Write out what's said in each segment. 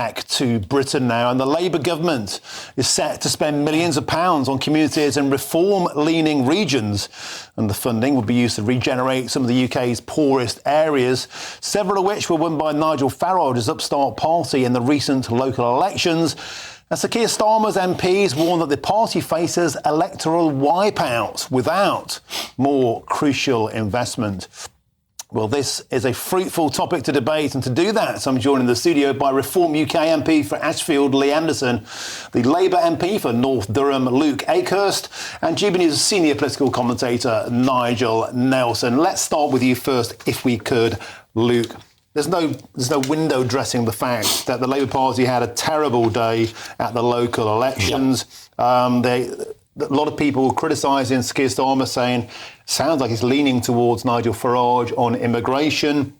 back to Britain now, and the Labour government is set to spend millions of pounds on communities in reform-leaning regions, and the funding will be used to regenerate some of the UK's poorest areas, several of which were won by Nigel Farage's upstart party in the recent local elections. And Sir Keir Starmer's MPs warn that the party faces electoral wipeout without more crucial investment. Well, this is a fruitful topic to debate, and to do that, I'm joined in the studio by Reform UK MP for Ashfield, Lee Anderson, the Labour MP for North Durham, Luke Akehurst, and GBNews senior political commentator, Nigel Nelson. Let's start with you first, if we could, Luke. There's no window dressing the fact that the Labour Party had a terrible day at the local elections. Yep. A lot of people criticising Keir Starmer, saying, sounds like he's leaning towards Nigel Farage on immigration.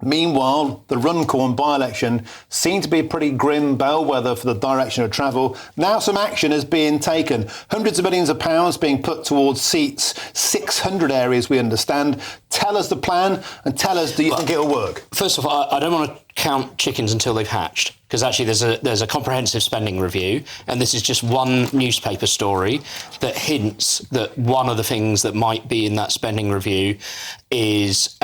Meanwhile, the Runcorn by-election seemed to be a pretty grim bellwether for the direction of travel. Now some action is being taken. Hundreds of millions of pounds being put towards seats, 600 areas we understand. Tell us the plan and tell us, do you think it'll work? First of all, I don't want to count chickens until they've hatched, because actually there's a comprehensive spending review, and this is just one newspaper story that hints that one of the things that might be in that spending review is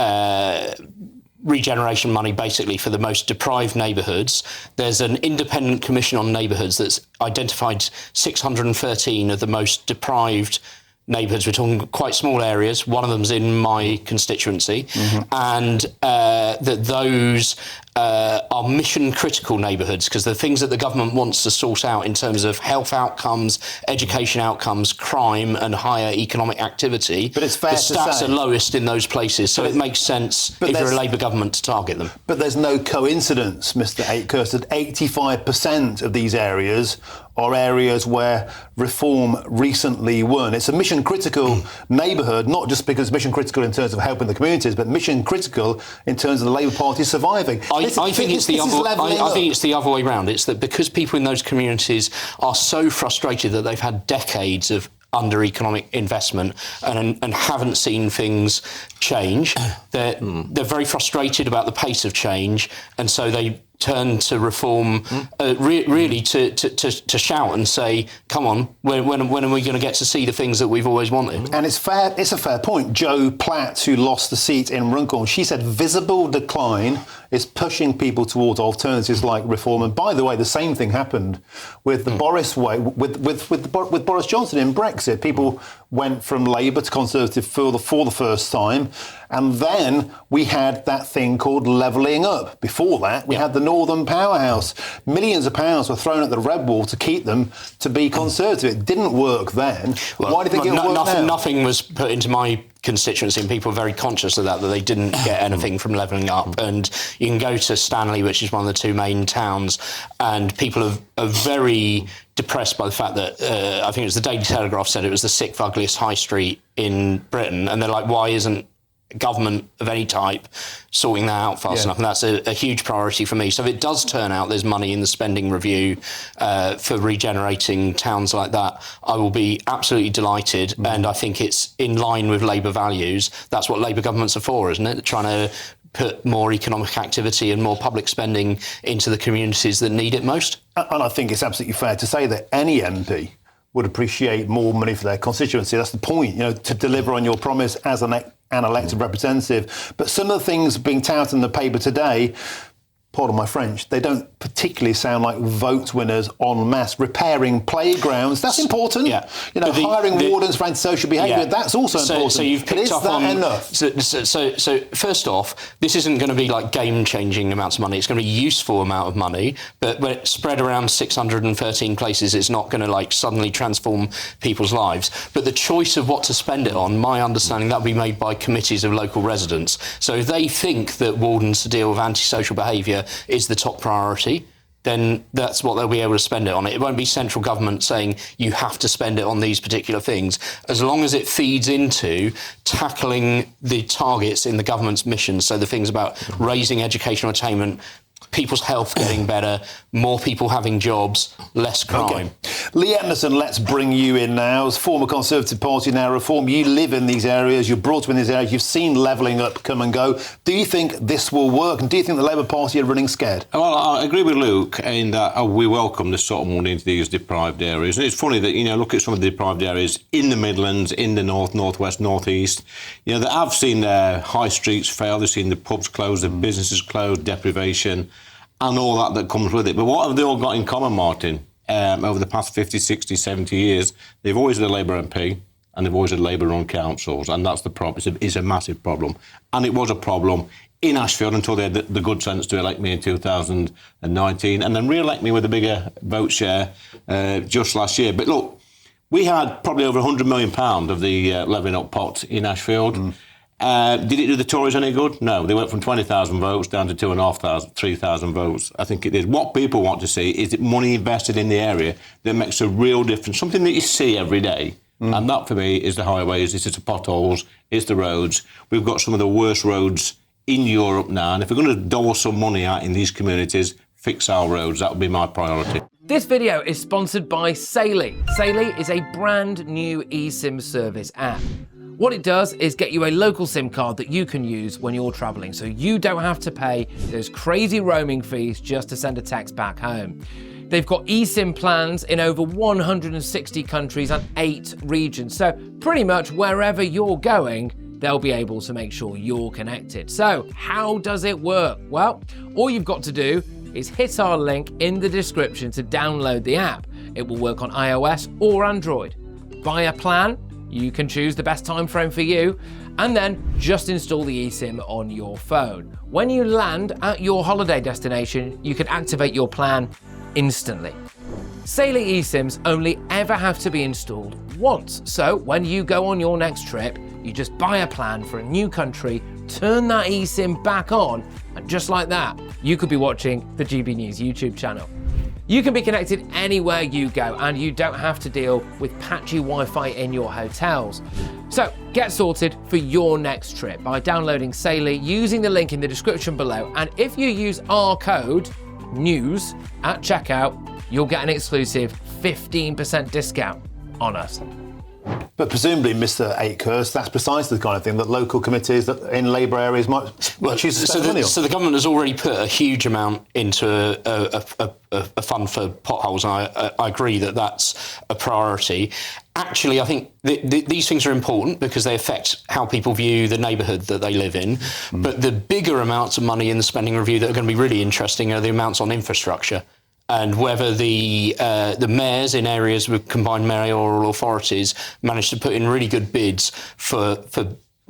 regeneration money basically for the most deprived neighbourhoods. There's an independent commission on neighbourhoods that's identified 613 of the most deprived neighbourhoods. We're talking quite small areas. One of them's in my constituency. And that those are mission critical neighbourhoods, because the things that the government wants to sort out in terms of health outcomes, education outcomes, crime and higher economic activity, but it's fair the to stats say, are lowest in those places, so it makes sense if you're a Labour government to target them. But there's no coincidence, Mr Akehurst, that 85% of these areas are areas where reform recently won. It's a mission-critical neighbourhood, not just because mission-critical in terms of helping the communities, but mission-critical in terms of the Labour Party surviving. I think it's the other way round. It's that because people in those communities are so frustrated that they've had decades of under economic investment and haven't seen things change, they're very frustrated about the pace of change, and so they turn to reform really to shout and say, come on, when are we going to get to see the things that we've always wanted? And it's a fair point. Jo Platt, who lost the seat in Runcorn, she said visible decline is pushing people towards alternatives like reform. And by the way, the same thing happened with the Boris way, with Boris Johnson in Brexit. People went from Labour to Conservative for the first time. And then we had that thing called levelling up. Before that, we had the Northern Powerhouse. Millions of pounds were thrown at the red wall to keep them to be Conservative. It didn't work then. Well, why do you think it'll work now? Nothing was put into my constituency, and people are very conscious of that they didn't get anything from levelling up. And you can go to Stanley, which is one of the two main towns, and people are very depressed by the fact that I think it was the Daily Telegraph said it was the sixth ugliest high street in Britain, and they're like, why isn't government of any type sorting that out fast enough? And that's a huge priority for me. So if it does turn out there's money in the spending review for regenerating towns like that, I will be absolutely delighted. And I think it's in line with Labour values. That's what Labour governments are for, isn't it? Trying to put more economic activity and more public spending into the communities that need it most. And I think it's absolutely fair to say that any MP would appreciate more money for their constituency. That's the point, to deliver on your promise as an elected representative. But some of the things being touted in the paper today, pardon my French, they don't particularly sound like vote winners en masse. Repairing playgrounds, that's important. Hiring wardens for antisocial behaviour, that's also important. So you've picked up on enough? So first off, this isn't going to be like game-changing amounts of money. It's going to be a useful amount of money, but when it's spread around 613 places, it's not going to suddenly transform people's lives. But the choice of what to spend it on, my understanding, that will be made by committees of local residents. So if they think that wardens to deal with antisocial behaviour is the top priority, then that's what they'll be able to spend it on. It won't be central government saying you have to spend it on these particular things, as long as it feeds into tackling the targets in the government's mission. So the things about raising educational attainment, people's health getting better, more people having jobs, less crime. Okay. Lee Anderson, let's bring you in now. As former Conservative Party, now Reform, you live in these areas, you're brought up in these areas, you've seen levelling up come and go. Do you think this will work? And do you think the Labour Party are running scared? Well, I agree with Luke in that we welcome this sort of money into these deprived areas. And it's funny that, look at some of the deprived areas in the Midlands, in the north, northwest, northeast. That I've seen their high streets fail, they've seen the pubs close, the businesses close, deprivation, and all that comes with it. But what have they all got in common, Martin? Over the past 50, 60, 70 years, they've always had a Labour MP and they've always had Labour-run councils, and that's the problem. It's a massive problem. And it was a problem in Ashfield until they had the good sense to elect me in 2019 and then re-elect me with a bigger vote share just last year. But look, we had probably over £100 million of the levelling up pot in Ashfield. Did it do the Tories any good? No. They went from 20,000 votes down to 2,500, 3,000 votes. I think it did. What people want to see is money invested in the area that makes a real difference, something that you see every day. And that, for me, is the highways, it's the potholes, it's the roads. We've got some of the worst roads in Europe now, and if we're going to dole some money out in these communities, fix our roads. That would be my priority. This video is sponsored by Saily. Saily is a brand new eSIM service app. What it does is get you a local SIM card that you can use when you're traveling, so you don't have to pay those crazy roaming fees just to send a text back home. They've got eSIM plans in over 160 countries and 8 regions, so pretty much wherever you're going, they'll be able to make sure you're connected. So how does it work? Well, all you've got to do is hit our link in the description to download the app. It will work on iOS or Android. Buy a plan. You can choose the best time frame for you, and then just install the eSIM on your phone. When you land at your holiday destination, you can activate your plan instantly. Saily eSIMs only ever have to be installed once, so when you go on your next trip, you just buy a plan for a new country, turn that eSIM back on, and just like that, you could be watching the GB News YouTube channel. You can be connected anywhere you go, and you don't have to deal with patchy Wi-Fi in your hotels. So get sorted for your next trip by downloading Saily using the link in the description below, and if you use our code NEWS at checkout, you'll get an exclusive 15% discount on us. But presumably, Mr. Akehurst, that's precisely the kind of thing that local committees that in Labour areas might choose to spend money on. So the government has already put a huge amount into a fund for potholes, and I agree that that's a priority. Actually, I think these things are important because they affect how people view the neighbourhood that they live in. But the bigger amounts of money in the spending review that are going to be really interesting are the amounts on infrastructure. And whether the mayors in areas with combined mayoral authorities manage to put in really good bids for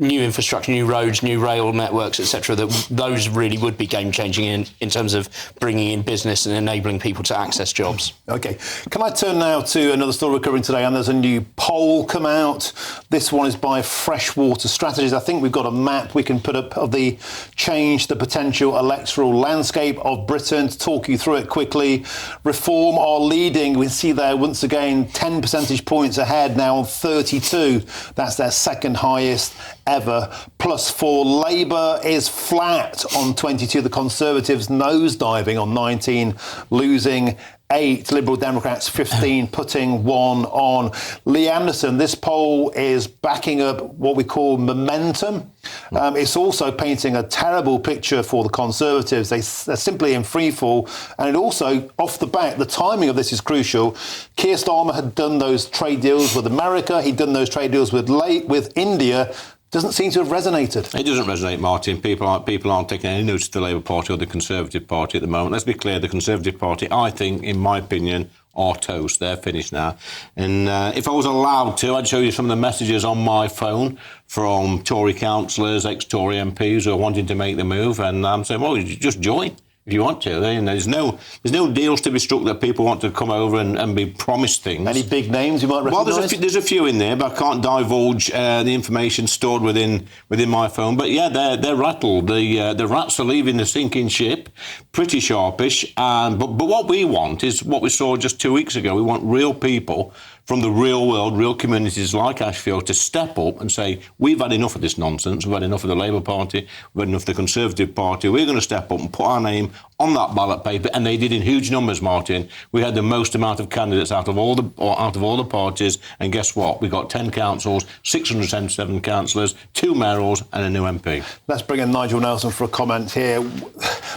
new infrastructure, new roads, new rail networks, etc., that those really would be game-changing in terms of bringing in business and enabling people to access jobs. OK. Can I turn now to another story covering today? And there's a new poll come out. This one is by Freshwater Strategies. I think we've got a map we can put up of the change, the potential electoral landscape of Britain. To talk you through it quickly, Reform are leading. We see there once again 10 percentage points ahead now on 32. That's their second highest ever. Plus for Labour is flat on 22. The Conservatives nosediving on 19, losing 8. Liberal Democrats 15, putting 1 on. Lee Anderson, this poll is backing up what we call momentum. It's also painting a terrible picture for the Conservatives. They're simply in freefall. And it also, off the bat, the timing of this is crucial. Keir Starmer had done those trade deals with America. He'd done those trade deals with India. Doesn't seem to have resonated. It doesn't resonate, Martin. People aren't taking any notice of the Labour Party or the Conservative Party at the moment. Let's be clear, the Conservative Party, I think, in my opinion, are toast. They're finished now. And if I was allowed to, I'd show you some of the messages on my phone from Tory councillors, ex-Tory MPs who are wanting to make the move. And I'm saying, well, you just join if you want to. There's no deals to be struck that people want to come over and be promised things. Any big names you might recognise? Well, there's a few in there, but I can't divulge the information stored within my phone. But yeah, they're rattled. The rats are leaving the sinking ship, pretty sharpish. But what we want is what we saw just 2 weeks ago. We want real people from the real world, real communities like Ashfield to step up and say, we've had enough of this nonsense, we've had enough of the Labour Party, we've had enough of the Conservative Party, we're going to step up and put our name on that ballot paper, and they did in huge numbers, Martin. We had the most amount of candidates out of all the parties, and guess what? We got 10 councils, 677 councillors, 2 mayors, and a new MP. Let's bring in Nigel Nelson for a comment here.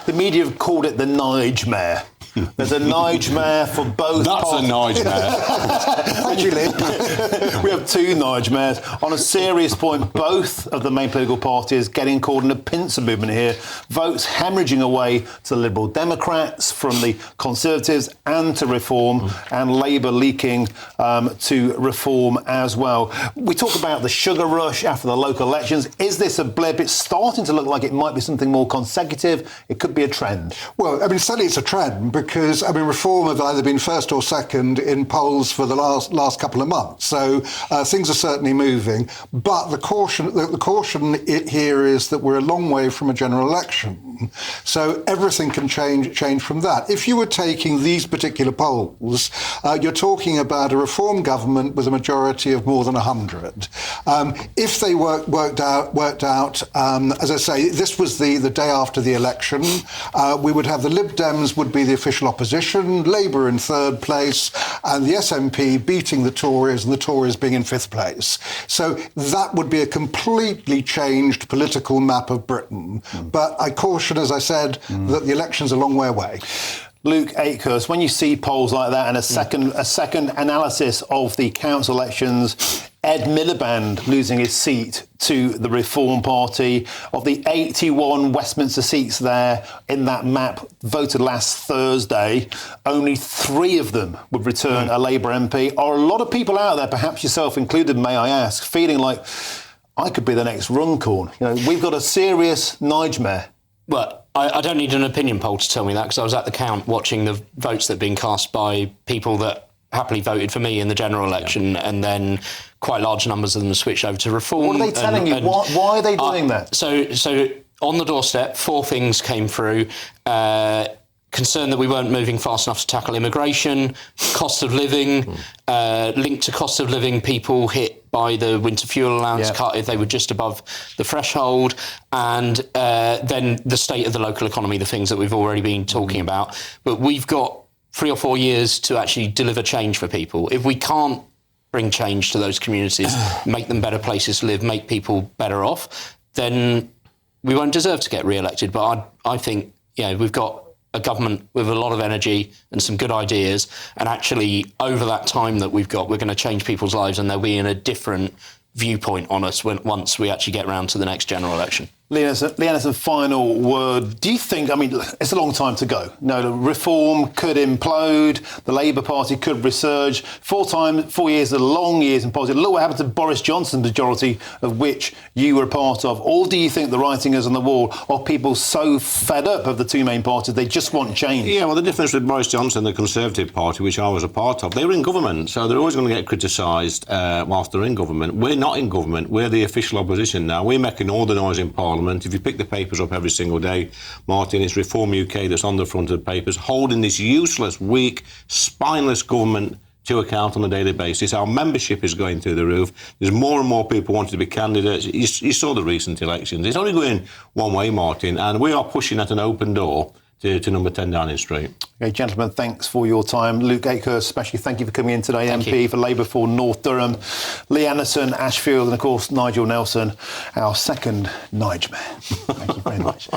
The media have called it the Nige Mayor. There's a Nige Mayor for both parties. That's a Nige Mayor. Actually, we have 2 Nige Mayors. On a serious point, both of the main political parties getting caught in a pincer movement here. Votes hemorrhaging away to the Liberal Democrats from the Conservatives and to Reform, and Labour leaking to Reform as well. We talk about the sugar rush after the local elections. Is this a blip? It's starting to look like it might be something more consecutive. It could be a trend. Well, I mean, certainly it's a trend because, I mean, Reform have either been first or second in polls for the last couple of months. So things are certainly moving. But the caution here is that we're a long way from a general election. So everything can change from that. If you were taking these particular polls, you're talking about a Reform government with a majority of more than 100. If they worked out, as I say, this was the day after the election, we would have the Lib Dems would be the official opposition, Labour in third place, and the SNP beating the Tories, and the Tories being in fifth place. So that would be a completely changed political map of Britain. But I caution, as I said, that the election's a long way away. Luke Akehurst, when you see polls like that and a second analysis of the council elections, Ed Miliband losing his seat to the Reform Party, of the 81 Westminster seats there in that map voted last Thursday, only 3 of them would return a Labour MP. Are a lot of people out there, perhaps yourself included, may I ask, feeling like I could be the next Runcorn? You know, we've got a serious Nige Mayor. Well, I don't need an opinion poll to tell me that, because I was at the count watching the votes that had been cast by people that happily voted for me in the general election, and then quite large numbers of them switched over to Reform. What are they telling you? Why are they doing that? So on the doorstep, 4 things came through. Concern that we weren't moving fast enough to tackle immigration, cost of living, linked to cost of living, people hit by the winter fuel allowance cut if they were just above the threshold, and then the state of the local economy, the things that we've already been talking about. But we've got 3 or 4 years to actually deliver change for people. If we can't bring change to those communities, make them better places to live, make people better off, then we won't deserve to get re-elected. But I think, you know, we've got a government with a lot of energy and some good ideas, and actually over that time that we've got, we're going to change people's lives, and they'll be in a different viewpoint on us once we actually get round to the next general election. Lee Anderson, final word. Do you think, I mean, it's a long time to go. No, the Reform could implode, the Labour Party could resurge. 4 years are long years in politics. Look what happened to Boris Johnson's majority, of which you were a part of. Or do you think the writing is on the wall? Are people so fed up of the 2 main parties, they just want change? Yeah, well, the difference with Boris Johnson and the Conservative Party, which I was a part of, they were in government, so they're always going to get criticised whilst they're in government. We're not in government. We're the official opposition now. We're making all the noise in Parliament. If you pick the papers up every single day, Martin, it's Reform UK that's on the front of the papers, holding this useless, weak, spineless government to account on a daily basis. Our membership is going through the roof. There's more and more people wanting to be candidates. You saw the recent elections. It's only going one way, Martin, and we are pushing at an open door to number 10 Downing Street. Okay, gentlemen, thanks for your time. Luke Akehurst, especially, thank you for coming in today, MP for Labour for North Durham. Lee Anderson, Ashfield, and of course Nigel Nelson, our second Nige Mayor. Thank you very much.